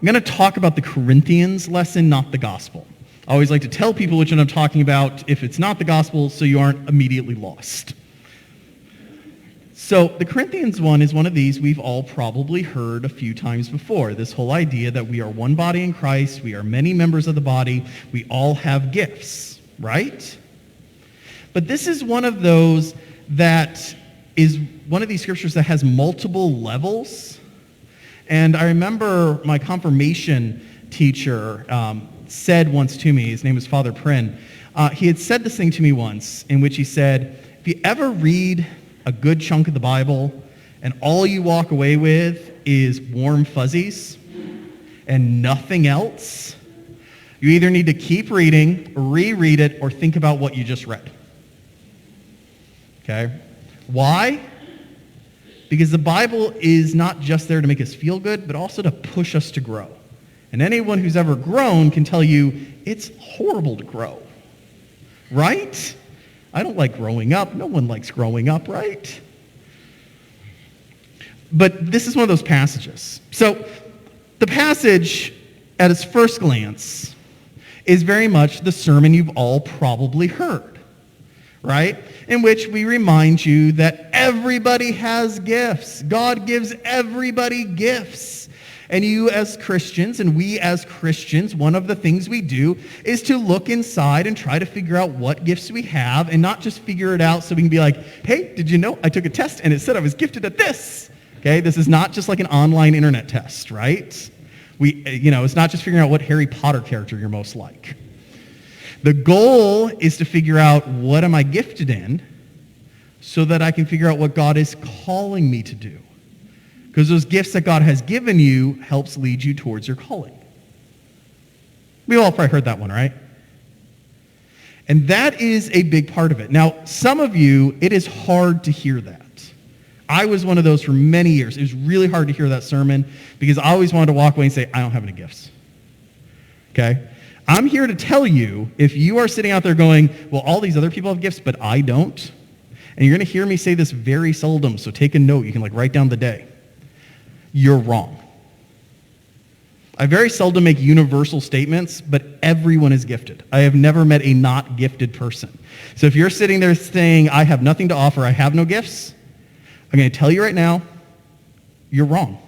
I'm going to talk about the Corinthians lesson, not the gospel. I always like to tell people which one I'm talking about if it's not the gospel, so you aren't immediately lost. So the Corinthians one is one of these we've all probably heard a few times before. This whole idea that we are one body in Christ, we are many members of the body, we all have gifts, right? But this is one of those that is one of these scriptures that has multiple levels. And I remember my confirmation teacher said once to me, his name was Father Prin, he had said this thing to me once in which he said, if you ever read a good chunk of the Bible and all you walk away with is warm fuzzies and nothing else, you either need to keep reading, reread it, or think about what you just read. Okay? Why? Because the Bible is not just there to make us feel good, but also to push us to grow. And anyone who's ever grown can tell you it's horrible to grow. Right? I don't like growing up. No one likes growing up, right? But this is one of those passages. So the passage, at its first glance, is very much the sermon you've all probably heard, right? In which we remind you that everybody has gifts. God gives everybody gifts. And you as Christians, and we as Christians, one of the things we do is to look inside and try to figure out what gifts we have, and not just figure it out so we can be like, hey, did you know I took a test and it said I was gifted at this? Okay, this is not just like an online internet test, right? It's not just figuring out what Harry Potter character you're most like. The goal is to figure out what am I gifted in so that I can figure out what God is calling me to do. Because those gifts that God has given you helps lead you towards your calling. We've all probably heard that one, right? And that is a big part of it. Now, some of you, it is hard to hear that. I was one of those for many years. It was really hard to hear that sermon because I always wanted to walk away and say, I don't have any gifts. Okay? I'm here to tell you, if you are sitting out there going, well, all these other people have gifts, but I don't, and you're going to hear me say this very seldom, so take a note. You can write down the day. You're wrong. I very seldom make universal statements, but everyone is gifted. I have never met a not gifted person. So if you're sitting there saying, I have nothing to offer, I have no gifts, I'm going to tell you right now, you're wrong.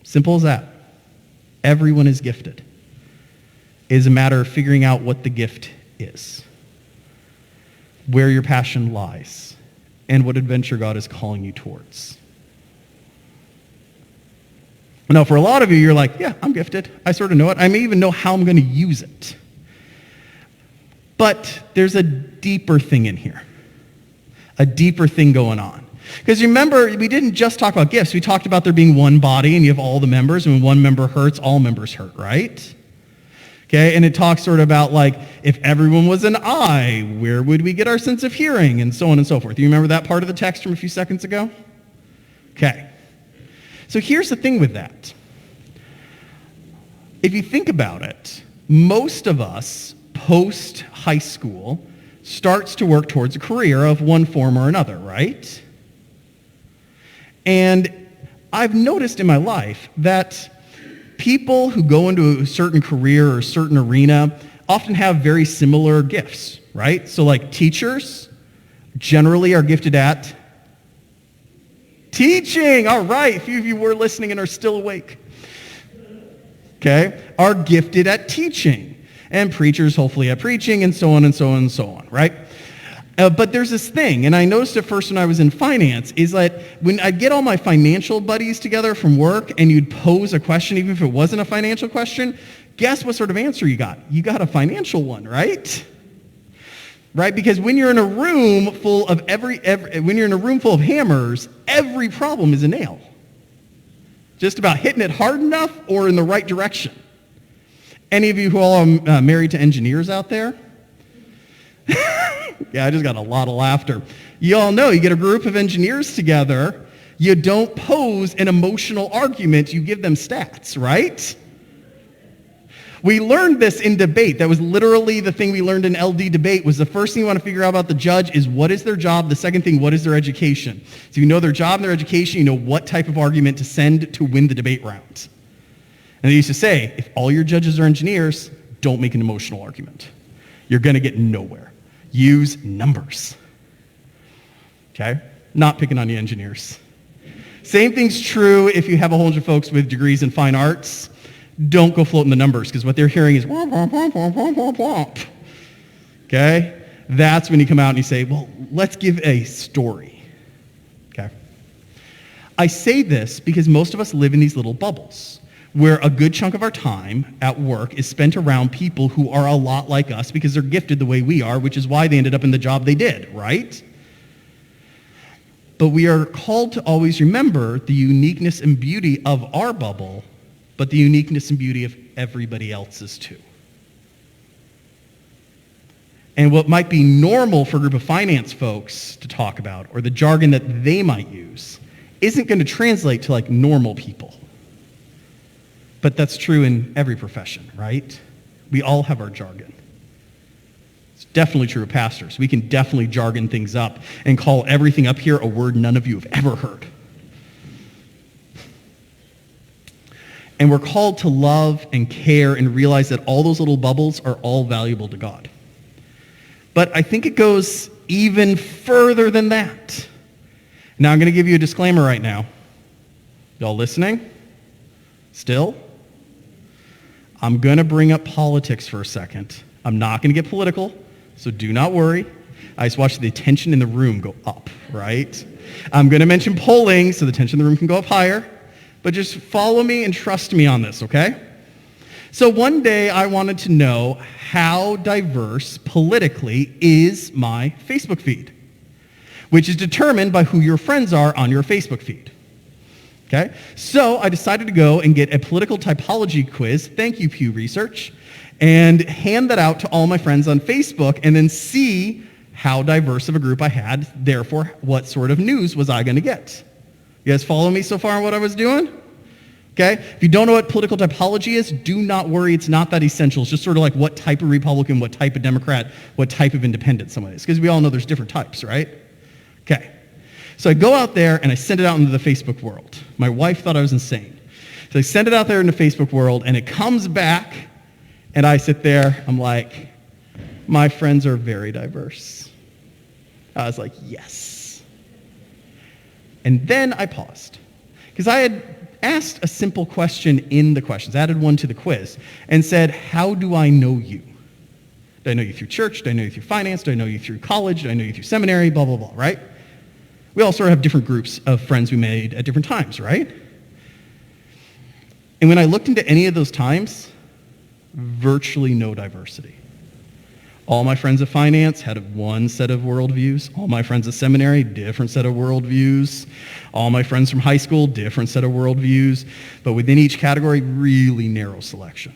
Simple as that. Everyone is gifted. It is a matter of figuring out what the gift is, where your passion lies, and what adventure God is calling you towards. Now, for a lot of you, you're like, yeah, I'm gifted. I sort of know it. I may even know how I'm going to use it. But there's a deeper thing in here, a deeper thing going on. Because remember, we didn't just talk about gifts. We talked about there being one body, and you have all the members, and when one member hurts, all members hurt, right? Okay, and it talks sort of about if everyone was an eye, where would we get our sense of hearing, and so on and so forth. You remember that part of the text from a few seconds ago? Okay. So here's the thing with that. If you think about it, most of us post-high school starts to work towards a career of one form or another, right? And I've noticed in my life that people who go into a certain career or a certain arena often have very similar gifts, right? So teachers generally are gifted at teaching. All right, a few of you were listening and are still awake. Okay, are gifted at teaching. And preachers hopefully at preaching, and so on and so on and so on, right? But there's this thing, and I noticed it first when I was in finance, is that when I'd get all my financial buddies together from work and you'd pose a question, even if it wasn't a financial question, guess what sort of answer you got? You got a financial one, right? Right? Because when you're in a room full of when you're in a room full of hammers, every problem is a nail. Just about hitting it hard enough or in the right direction. Any of you who all are married to engineers out there? Yeah, I just got a lot of laughter. You all know, you get a group of engineers together, you don't pose an emotional argument, you give them stats, right? We learned this in debate. That was literally the thing we learned in LD debate, was the first thing you want to figure out about the judge is what is their job, the second thing, what is their education. So you know their job and their education, you know what type of argument to send to win the debate round. And they used to say, if all your judges are engineers, don't make an emotional argument. You're going to get nowhere. Use numbers. Okay? Not picking on the engineers. Same thing's true if you have a whole bunch of folks with degrees in fine arts. Don't go floating the numbers, because what they're hearing is womp, womp, womp, womp, womp, womp, womp. Okay? That's when you come out and you say, well, let's give a story. Okay? I say this because most of us live in these little bubbles where a good chunk of our time at work is spent around people who are a lot like us because they're gifted the way we are, which is why they ended up in the job they did, right? But we are called to always remember the uniqueness and beauty of our bubble, but the uniqueness and beauty of everybody else's too. And what might be normal for a group of finance folks to talk about, or the jargon that they might use, isn't going to translate to like normal people. But that's true in every profession, right? We all have our jargon. It's definitely true of pastors. We can definitely jargon things up and call everything up here a word none of you have ever heard. And we're called to love and care and realize that all those little bubbles are all valuable to God. But I think it goes even further than that. Now I'm going to give you a disclaimer right now. Y'all listening? Still? I'm going to bring up politics for a second. I'm not going to get political, so do not worry. I just watch the tension in the room go up, right? I'm going to mention polling so the tension in the room can go up higher, but just follow me and trust me on this, okay? So one day I wanted to know how diverse politically is my Facebook feed, which is determined by who your friends are on your Facebook feed. Okay? So I decided to go and get a political typology quiz, thank you Pew Research, and hand that out to all my friends on Facebook and then see how diverse of a group I had, therefore what sort of news was I going to get. You guys follow me so far on what I was doing? Okay? If you don't know what political typology is, do not worry, it's not that essential. It's just sort of like what type of Republican, what type of Democrat, what type of independent someone is, because we all know there's different types, right? Okay. So I go out there and I send it out into the Facebook world. My wife thought I was insane. So I send it out there in the Facebook world and it comes back and I sit there, I'm like, my friends are very diverse. I was like, yes. And then I paused because I had asked a simple question in the questions, added one to the quiz, and said, how do I know you? Do I know you through church? Do I know you through finance? Do I know you through college? Do I know you through seminary? Blah, blah, blah, right? We all sort of have different groups of friends we made at different times, right? And when I looked into any of those times, virtually no diversity. All my friends of finance had one set of worldviews. All my friends of seminary, different set of worldviews. All my friends from high school, different set of worldviews. But within each category, really narrow selection.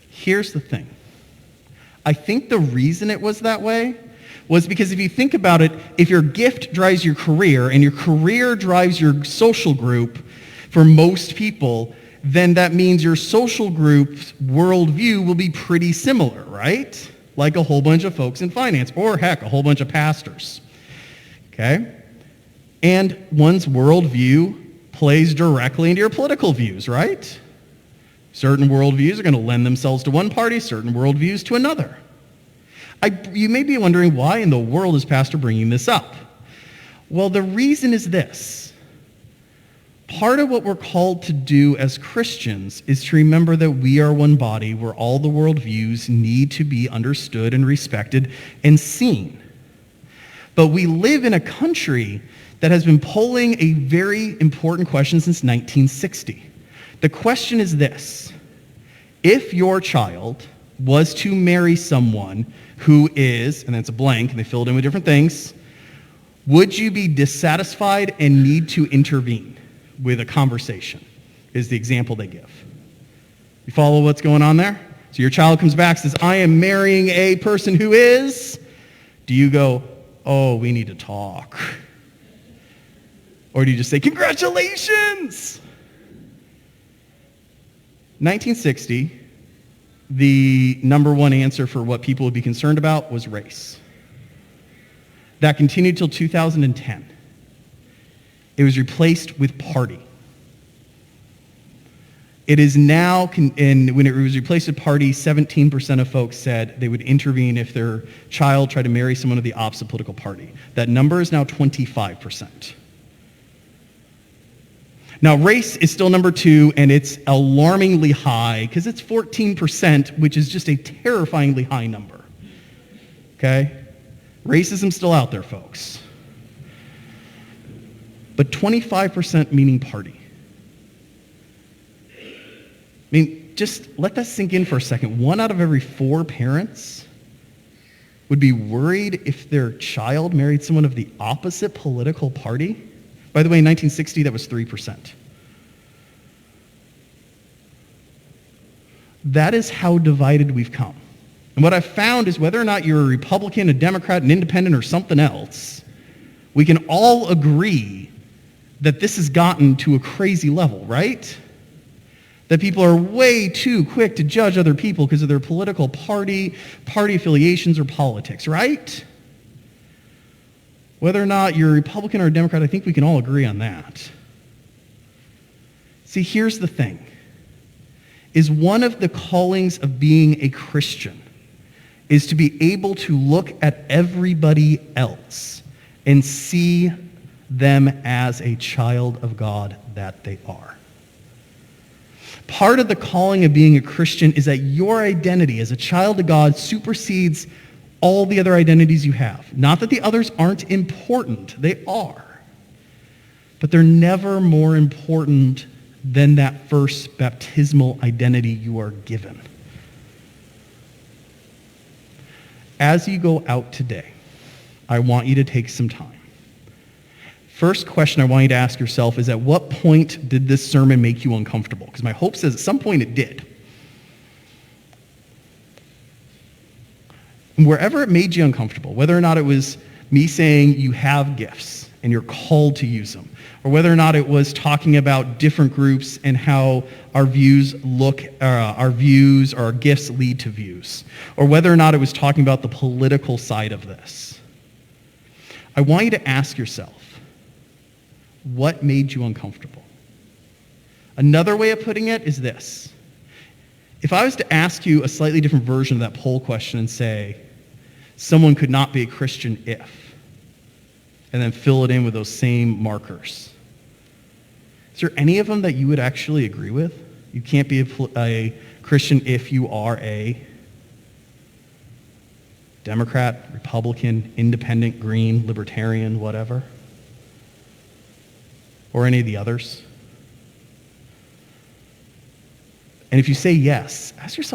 Here's the thing. I think the reason it was that way was because if you think about it, if your gift drives your career and your career drives your social group, for most people, then that means your social group's worldview will be pretty similar, right? Like a whole bunch of folks in finance, or heck, a whole bunch of pastors, okay? And one's worldview plays directly into your political views, right? Certain worldviews are going to lend themselves to one party, certain worldviews to another. You may be wondering, why in the world is Pastor bringing this up? Well, the reason is this. Part of what we're called to do as Christians is to remember that we are one body where all the worldviews need to be understood and respected and seen. But we live in a country that has been polling a very important question since 1960. The question is this: if your child was to marry someone who is, and then it's a blank, and they filled in with different things, would you be dissatisfied and need to intervene with a conversation, is the example they give. You follow what's going on there? So your child comes back and says, I am marrying a person who is, do you go, oh, we need to talk? Or do you just say, congratulations? 1960, the number one answer for what people would be concerned about was race. That continued till 2010. It was replaced with party. It is now, and when it was replaced with party, 17% of folks said they would intervene if their child tried to marry someone of the opposite political party. That number is now 25%. Now, race is still number 2, and it's alarmingly high because it's 14%, which is just a terrifyingly high number. Okay? Racism's still out there, folks. But 25% meaning party. I mean, just let that sink in for a second. 1 out of every 4 parents would be worried if their child married someone of the opposite political party. By the way, in 1960, that was 3%. That is how divided we've come. And what I've found is whether or not you're a Republican, a Democrat, an independent, or something else, we can all agree that this has gotten to a crazy level, right? That people are way too quick to judge other people because of their political party affiliations, or politics, right? Whether or not you're a Republican or a Democrat, I think we can all agree on that. See, here's the thing. Is one of the callings of being a Christian is to be able to look at everybody else and see them as a child of God that they are. Part of the calling of being a Christian is that your identity as a child of God supersedes all the other identities you have. Not that the others aren't important. They are. But they're never more important than that first baptismal identity you are given. As you go out today, I want you to take some time. First question I want you to ask yourself is, at what point did this sermon make you uncomfortable? Because my hope says at some point it did. And wherever it made you uncomfortable, whether or not it was me saying you have gifts and you're called to use them, or whether or not it was talking about different groups and how our views or our gifts lead to views, or whether or not it was talking about the political side of this, I want you to ask yourself, what made you uncomfortable? Another way of putting it is this. If I was to ask you a slightly different version of that poll question and say, someone could not be a Christian if, and then fill it in with those same markers, is there any of them that you would actually agree with? You can't be a Christian if you are a Democrat, Republican, Independent, Green, Libertarian, whatever? Or any of the others? And if you say yes, ask yourself,